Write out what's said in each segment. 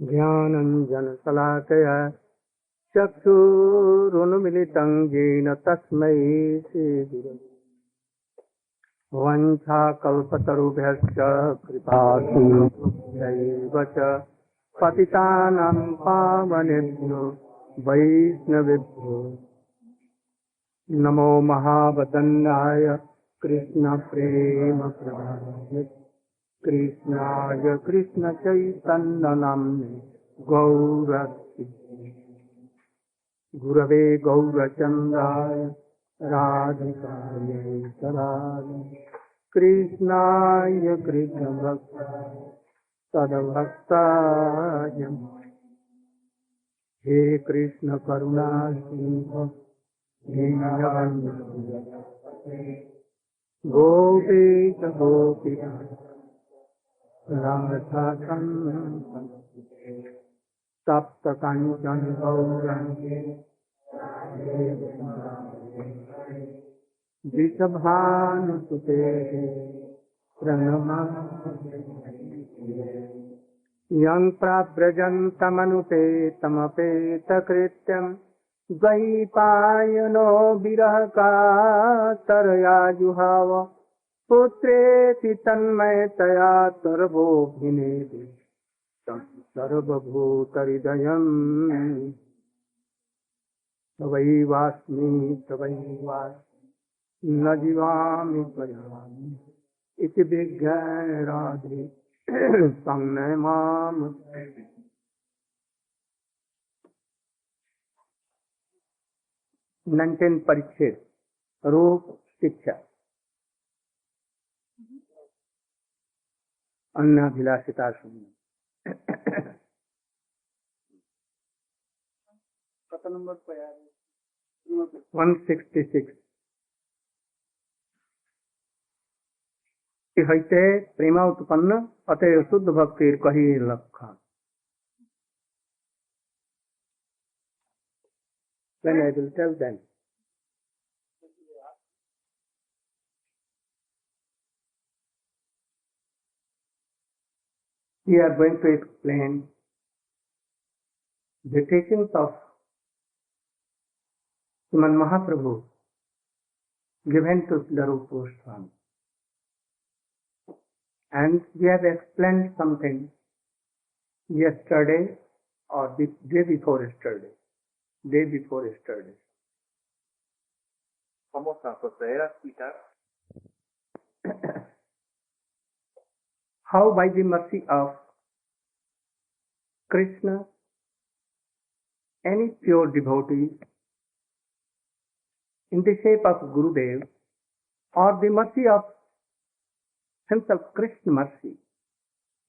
ज्ञानञ्जनशलाकया चक्षुरुन्मिलितं येन तस्मै श्रीगुरवे वञ्चाकल्पतरुभ्यश्च कृपासिन्धुभ्यैव च पतितानां पावनेभ्यो वैष्णवेभ्यो नमो महावदन्याय कृष्णप्रेमप्रदाय कृष्णाय कृष्णचैतन्यनाम्ने गौरस्य गुरवे गौरचन्द्राय राधिकायै तदालय कृष्णाय कृष्णभक्ताय तद्भक्ताय हे कृष्ण करुणा सिन्धु दीनबन्धु गोपेश गोपिका राधाकान्त तप्त काञ्चन गौराङ्गे वृषभानुसुते प्रणमामि यं प्राव्रजन्तमनुपेतमपेतकृत्यं द्वैपायनो विरहकातरया जुहाव पुत्रेति तन्मयतया सर्वोऽभिनेदे सर्वभूतहृदयं तवैवास्मि न जीवामि त्वया इति विज्ञाय राधे संज्ञय माम 19 परिच्छेद रूप शिक्षा अन्नाभिलाषिता शून्य नंबर 166 হইতে প্রেমা উৎপন্ন অতএব শুদ্ধ ভক্তির কহি লক্ষণ। Then I will tell them. We are going to explain the teachings of Sriman Mahaprabhu given to the Rupa Siksa. And we have explained something yesterday or the day before yesterday. Vamos a proceder a explicar how by the mercy of Krishna, any pure devotee in the shape of Gurudev or the mercy of himself, Krishna mercy,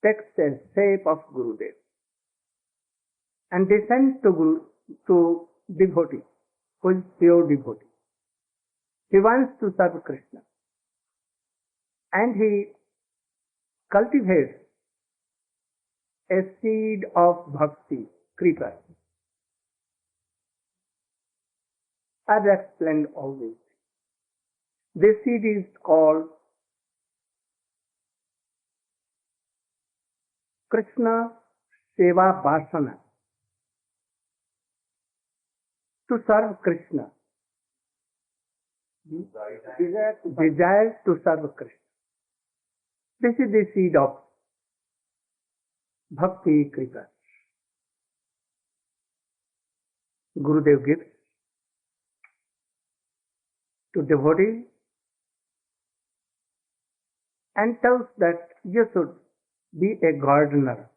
takes the shape of Gurudev and descends to devotee, who is pure devotee. He wants to serve Krishna and he cultivates a seed of bhakti, Kripa. As explained always, this seed is called Krishna Seva Vasana, to serve Krishna, desire to serve Krishna. This is the seed of Bhakti Kripa. Gurudev gives to devotee and tells that you should be a gardener.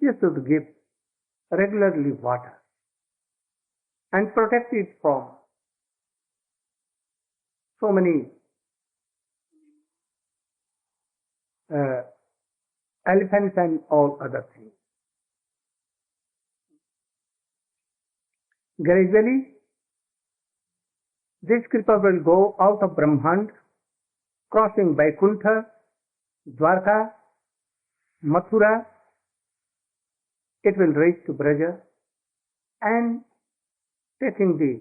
You should give regularly water and protect it from so many elephants and all other things. Gradually, this Kripa will go out of Brahmand, crossing Vaikuntha, Dwarka, Mathura. It will reach to Braja and taking the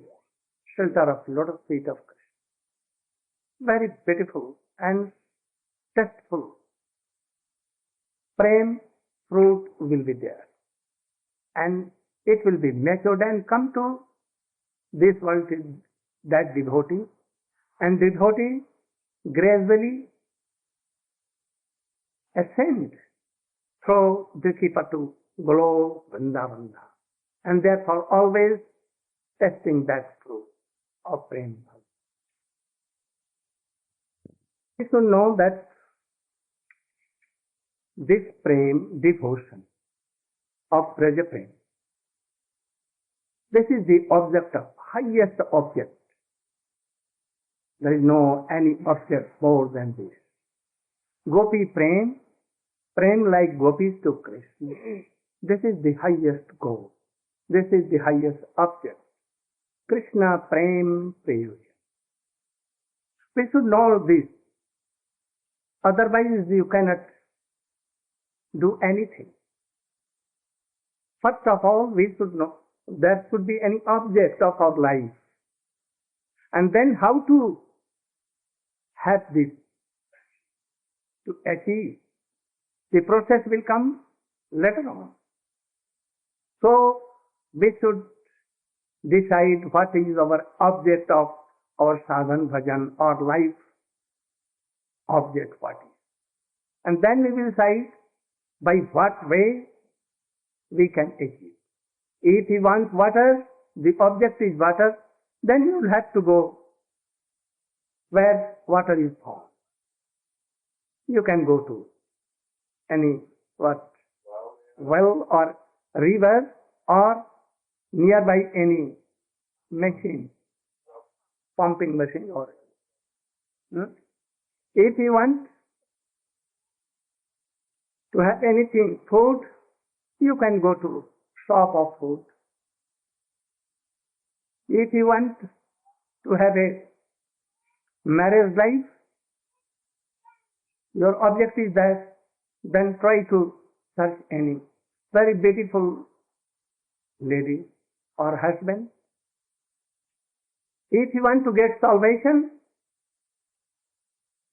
shelter of lotus feet of Krishna. Very beautiful and tasteful. Prem fruit will be there. And it will be matured and come to this world, that devotee. And devotee gradually ascend through Rica to below Vrindavan. And therefore always testing that fruit of prema. We should know that this prema, devotion of Braja prema, this is the object of highest object. There is no any object more than this. Gopi prema, prema like gopis to Krishna. This is the highest goal. This is the highest object. Krishna prema prayojan. We should know this. Otherwise you cannot do anything. First of all, we should know there should be any object of our life. And then how to have this, to achieve. The process will come later on. So we should decide what is our object of our sadhan bhajan or life object what is. And then we will decide by what way we can achieve. If you want water, the object is water, then you will have to go where water is found. You can go to any well or river or nearby any machine, pumping machine or if you want to have anything, food, you can go to shop of food. If you want to have a marriage life, your object is that, then try to search any very beautiful lady or husband. If you want to get salvation,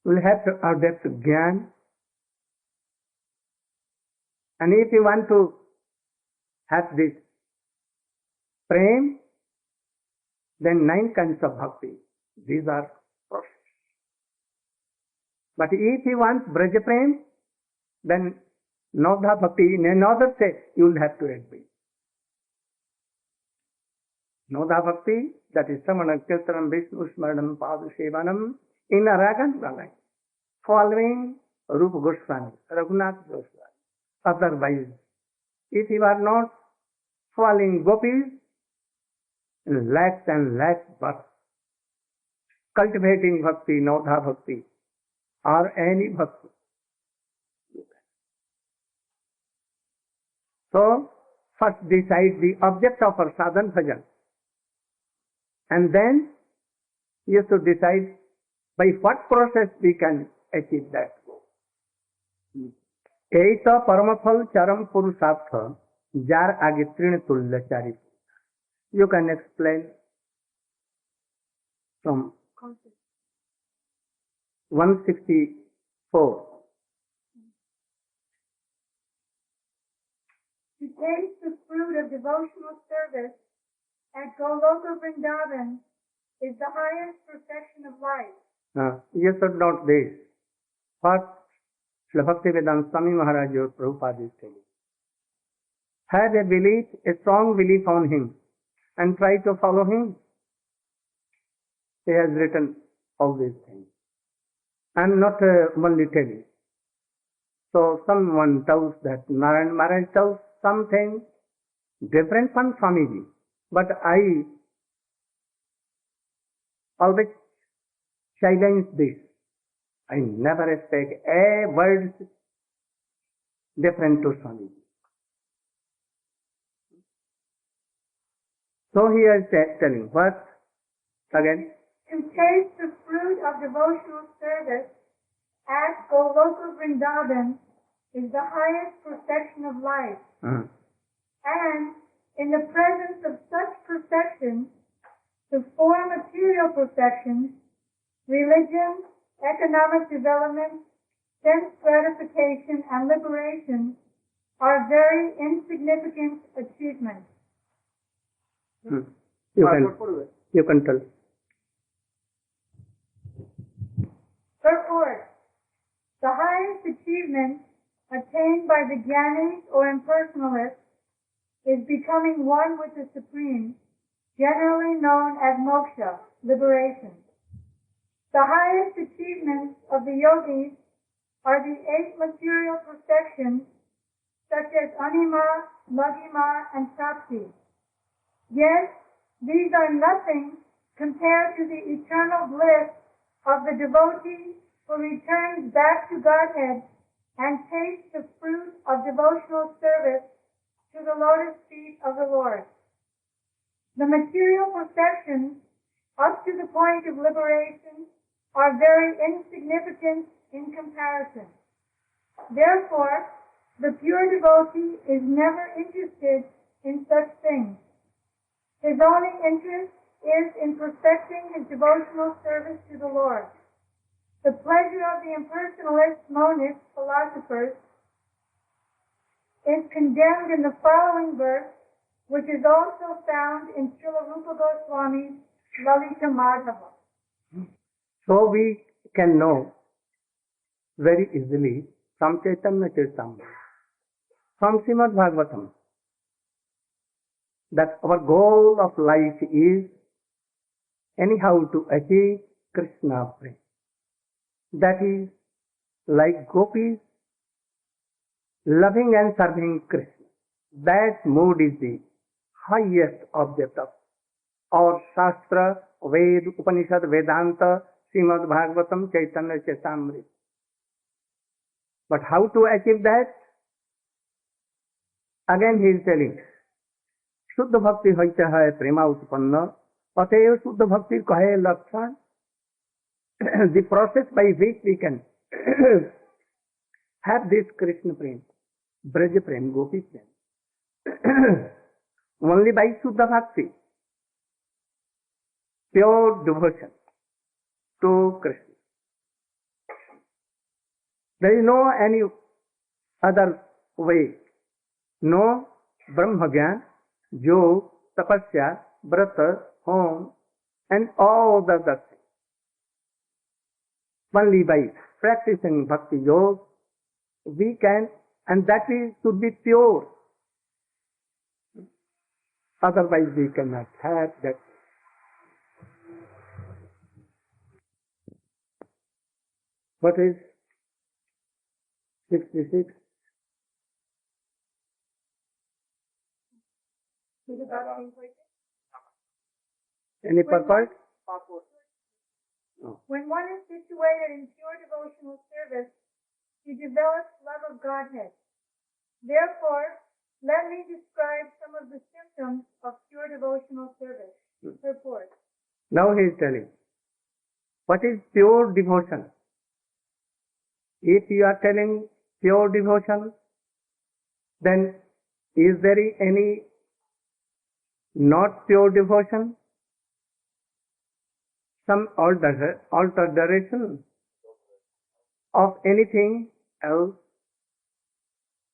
you will have to adopt Gyan. And if you want to have this prema, then 9 kinds of bhakti. These are process. But if you want Braja prema, then Nodha bhakti, in another state, you will have to admit. Nodha bhakti, that is Samana Kirtanam Vishnu Smaranam Padu Sevanam, in a ragan line, following Rupa Goswami, Raghunath Goswami. Otherwise, if you are not following gopis, lakhs and lakhs, but cultivating bhakti, Nodha bhakti, or any bhakti. So, first decide the object of our sadhan bhajan. And then you should decide by what process we can achieve that goal. Eita paramaphal charam purusartha jar agitrin tullachari. You can explain from 164. To taste the fruit of devotional service at Goloka Vrindavan is the highest perfection of life. You should note this. What Srila Bhaktivedanta Swami Maharaj or Prabhupada is telling. Have a belief, a strong belief on him, and try to follow him. He has written all these things. I am not only telling. So someone tells that Narayan Maharaj tells something different from Swamiji. But I always silence this. I never speak a word different to Swamiji. So he is telling what? Again? To taste the fruit of devotional service at Goloka Vrindavan is the highest perfection of life. And in the presence of such perfection, the four material perfections, religion, economic development, sense gratification, and liberation, are very insignificant achievements. You can tell. Purport. The highest achievement attained by the Jnanis or impersonalists is becoming one with the Supreme, generally known as moksha, liberation. The highest achievements of the yogis are the 8 material perfections such as anima, laghima, and sapti. Yet, these are nothing compared to the eternal bliss of the devotee who returns back to Godhead and tastes the fruit of devotional service to the lotus feet of the Lord. The material perfections up to the point of liberation are very insignificant in comparison. Therefore, the pure devotee is never interested in such things. His only interest is in perfecting his devotional service to the Lord. The pleasure of the impersonalist monist philosophers is condemned in the following verse, which is also found in Srila Rupa Goswami's Lalita Madhava. So we can know very easily from Chaitanya Charitamrita, from Srimad Bhagavatam, that our goal of life is anyhow to achieve Krishna prema. That is, like gopis, loving and serving Krishna. That mood is the highest object of our Shastra, Ved, Upanishad, Vedanta, Srimad Bhagavatam, Chaitanya Charitamrita. But how to achieve that? Again he is telling, Shuddha Bhakti hoite hai prema utpanna, अतएव शुद्ध भक्ति कहे लक्षण. The process by which we can have this Krishna prem, Braja prem, Gopi prem, only by Shuddha Bhakti, pure devotion to Krishna. There is no any other way. No Brahma Gyan, Yog, Tapasya, Vrata, Home, and all the other things. Only by practicing Bhakti Yoga, we can, and that is should be pure. Otherwise we cannot have that. What is 66? Any purpose? Oh. When one is situated in pure devotional service, he develops love of Godhead. Therefore, let me describe some of the symptoms of pure devotional service. Purport. Now he is telling, what is pure devotion? If you are telling pure devotion, then is there any not pure devotion? Some alteration of anything else?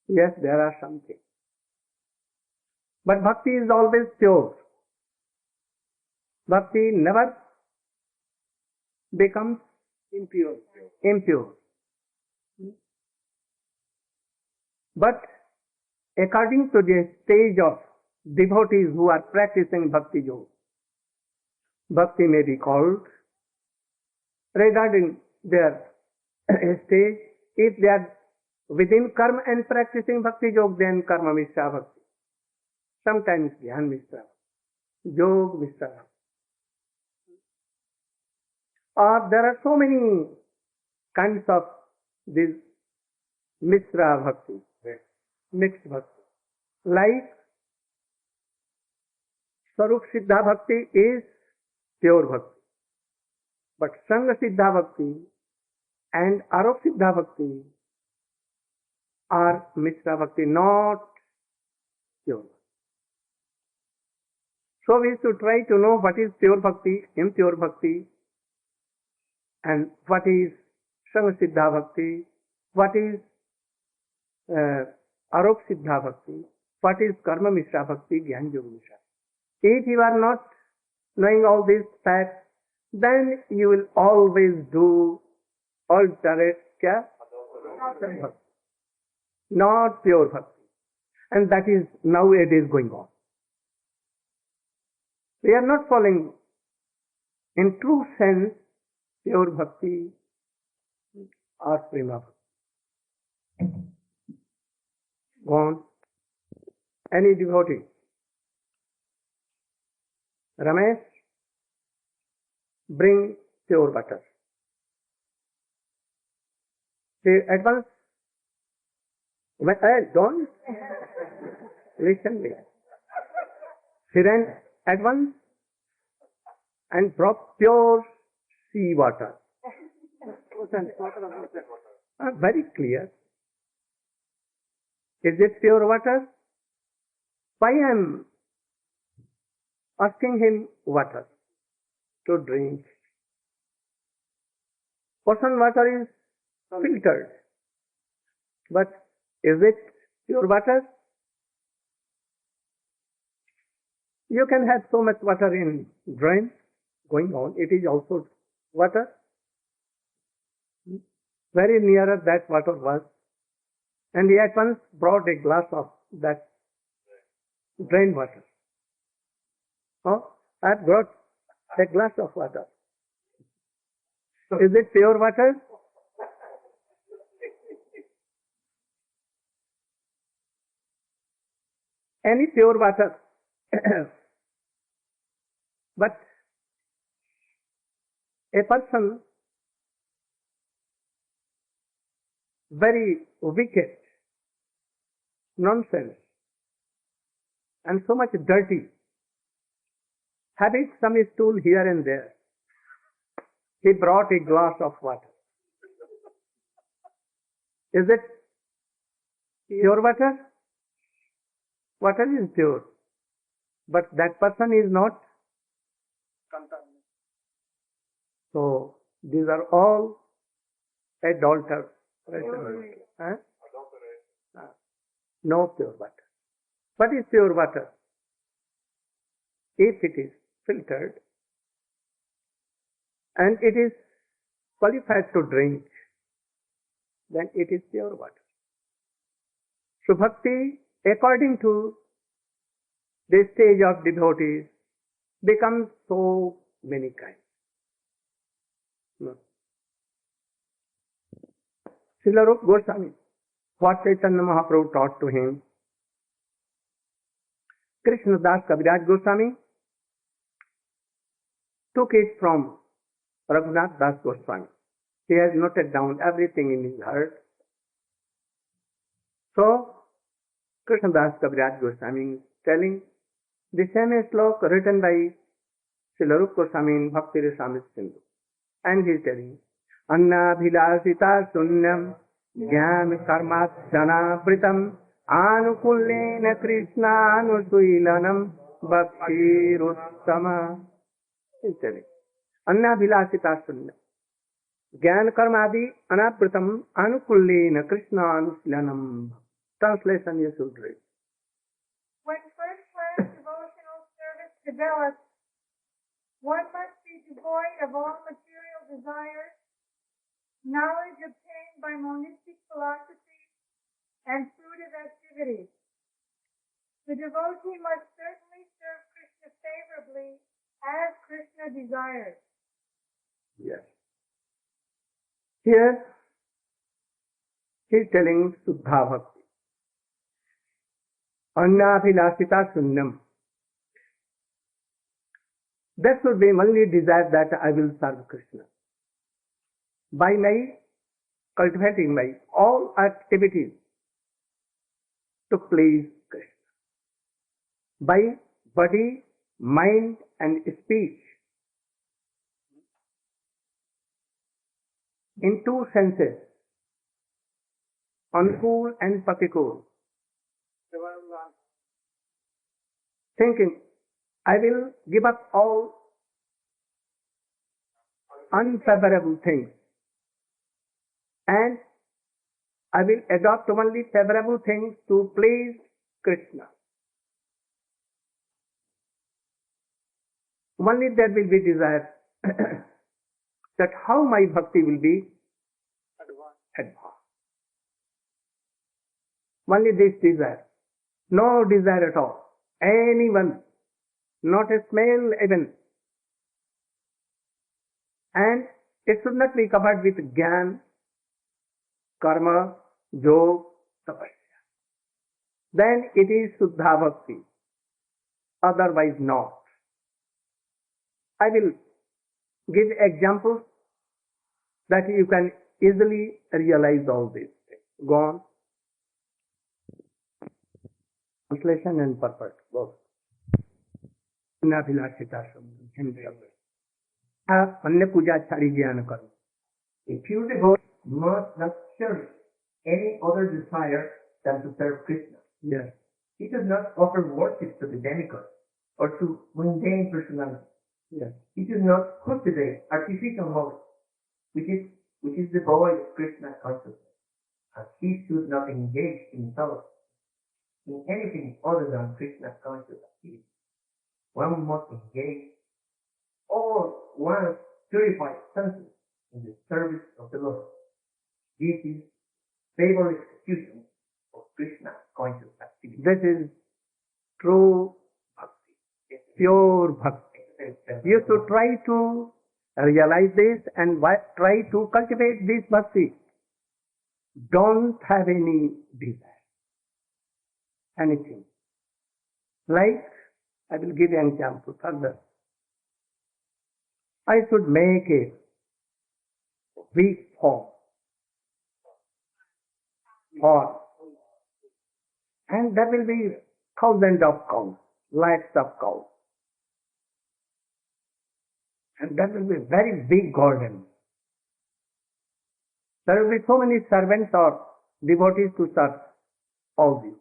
Yes, there are something. But bhakti is always pure. Bhakti never becomes impure. But according to the stage of devotees who are practicing bhakti yoga, bhakti may be called regarding their stage. If they are within karma and practicing bhakti yoga, then karma mishra bhakti. Sometimes dhyan mishra, yoga mishra. Or there are so many kinds of this mishra bhakti, mixed bhakti. Like Sarup Siddha Bhakti is pure bhakti. But Sangha Siddha Bhakti and Arup Siddha Bhakti are Mishra Bhakti, not pure. So we should try to know what is pure bhakti, impure bhakti, and what is Sangha Siddha Bhakti, what is Arop Siddha Bhakti, what is Karma Mishra Bhakti, Gyan Yoga Mishra. If you are not knowing all these facts, then you will always do alternate bhakti, not pure bhakti. And that is nowadays going on. We are not following in true sense pure bhakti or prema bhakti. Go on. Any devotee? Ramesh, bring pure butter. Say at once. Don't listen me. Siren, at once and drop pure sea water. Very clear. Is it pure water? Why I am asking him water to drink? Ocean water is filtered. But is it pure water? You can have so much water in drain going on. It is also water. Very nearer that water was. And he at once brought a glass of that drain water. Oh, I brought a glass of water. Is it pure water? Any pure water. But a person very wicked, nonsense, and so much dirty, having some stool here and there, he brought a glass of water. Is it pure water? Water is pure, but that person is not contaminated. So these are all adulterers. Huh? No pure water. What is pure water? If it is filtered and it is qualified to drink, then it is pure water. So bhakti, according to the stage of devotees, becomes so many kinds. No. Srila Rupa Goswami, what Chaitanya Mahaprabhu taught to him, Krishna Das Kaviraj Goswami took it from Raghunath Das Goswami. He has noted down everything in his heart. So, Krishna Das Kaviraj Goswami is telling the same slok written by Srila Rupa Goswami in Bhakti Rasamrita Sindhu. And he is telling, Anna Bhilasita Sunyam Jnana Karmachana Pritam Anukullena Krishna Anusuilanam Bhakti Ruttama. He is telling, Anna Bhilasita Sunyam Jnana Karmadi Anapritam Anukullena Krishna Anusuilanam. Translation you should read. When first-class devotional service develops, one must be devoid of all material desires, knowledge obtained by monistic philosophy, and fruitive activities. The devotee must certainly serve Krishna favorably as Krishna desires. Yes. Here, he is telling Suddha Bhakti. Annabhilasita Sunyam. That should be only desire that I will serve Krishna. By my cultivating my all activities to please Krishna. By body, mind and speech. In two senses, Anukul and Patikul. Thinking, I will give up all unfavorable things and I will adopt only favorable things to please Krishna. Only there will be desire that how my bhakti will be advanced. Only this desire. No desire at all. Anyone, not a smell even. And it should not be covered with jnana, karma, yoga, tapasya. Then it is Suddha Bhakti. Otherwise not. I will give examples that you can easily realize all these things. Go on. Translation and purport, both. आप अन्य पूजा छाड़ी ज्ञान करो. Impure devotion must not cherish any other desire than to serve Krishna. Yes. He does not offer worship to the demigod or to mundane personality. Yes. He does not cultivate artificial knowledge, which is devoid of Krishna consciousness, and he should not engage himself in anything other than Krishna conscious activity. One must engage all one's purified senses in the service of the Lord. This is favorite execution of Krishna conscious activity. This is true bhakti, pure bhakti. You should try to realize this and try to cultivate this bhakti. Don't have any desire, anything. Like, I will give an example further. I should make a big farm, and there will be thousands of cows, lakhs of cows. And that will be a very big garden. There will be so many servants or devotees to serve all these.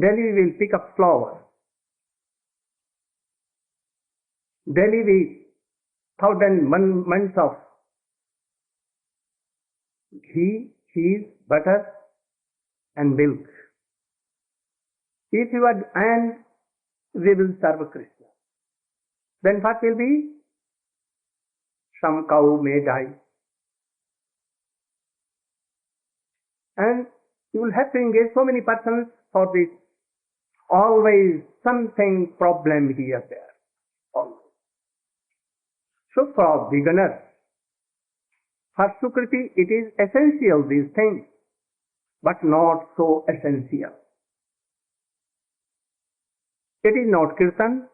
Daily we will pick up flowers. Daily we 1,000 months of ghee, cheese, butter and milk. If you are, and we will serve Krishna. Then what will be? Some cow may die. And you will have to engage so many persons for this. Always something problem here, there. Always. So for beginners, for Sukriti, it is essential, these things, but not so essential. It is not Kirtan,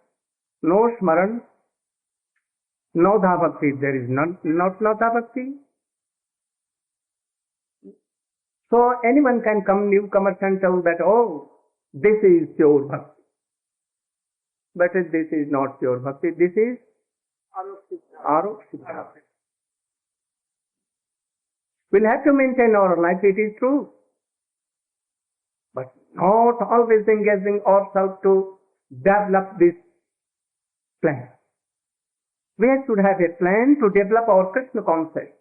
no Smaran, no Bhakti. There is not Bhakti. So anyone can come, newcomers, and tell that, oh, this is pure Bhakti. But this is not pure Bhakti. This is Arok Siddha. We'll have to maintain our life, it is true. But not always engaging ourselves to develop this plan. We should have a plan to develop our Krishna consciousness,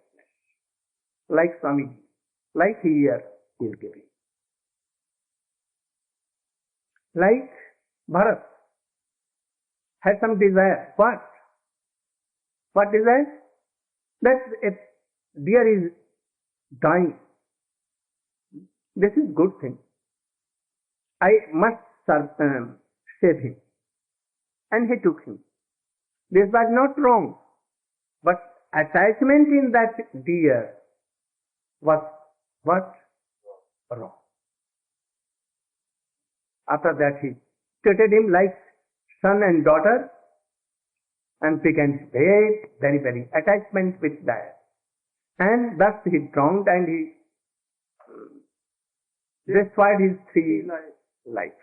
like Swamiji, like here he is giving. Like Bharat has some desire. What? What desire? That a deer is dying. This is good thing. I must save him. And he took him. This was not wrong. But attachment in that deer was what? Wrong. After that he treated him like son and daughter and began to pay very attachment with that. And thus he wronged and he destroyed his 3 lives.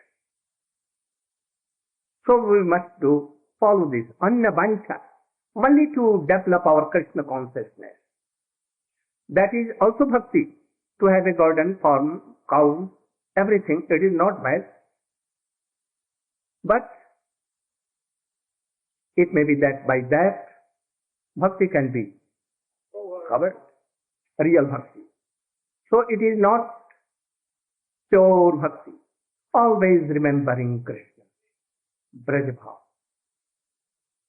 So we must follow this. Anna Vancha. Only to develop our Krishna consciousness. That is also bhakti. To have a garden, farm, cow, everything. It is not bad. But it may be that by that bhakti can be covered. Real bhakti. So it is not pure bhakti. Always remembering Krishna. Brajabhav.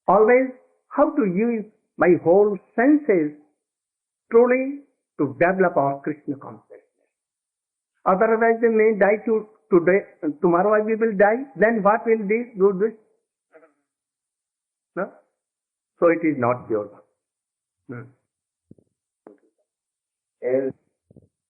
Always how to use my whole senses truly to develop our Krishna consciousness. Otherwise they may die today, tomorrow we will die, then what will this do this? No? So it is not pure bhakti.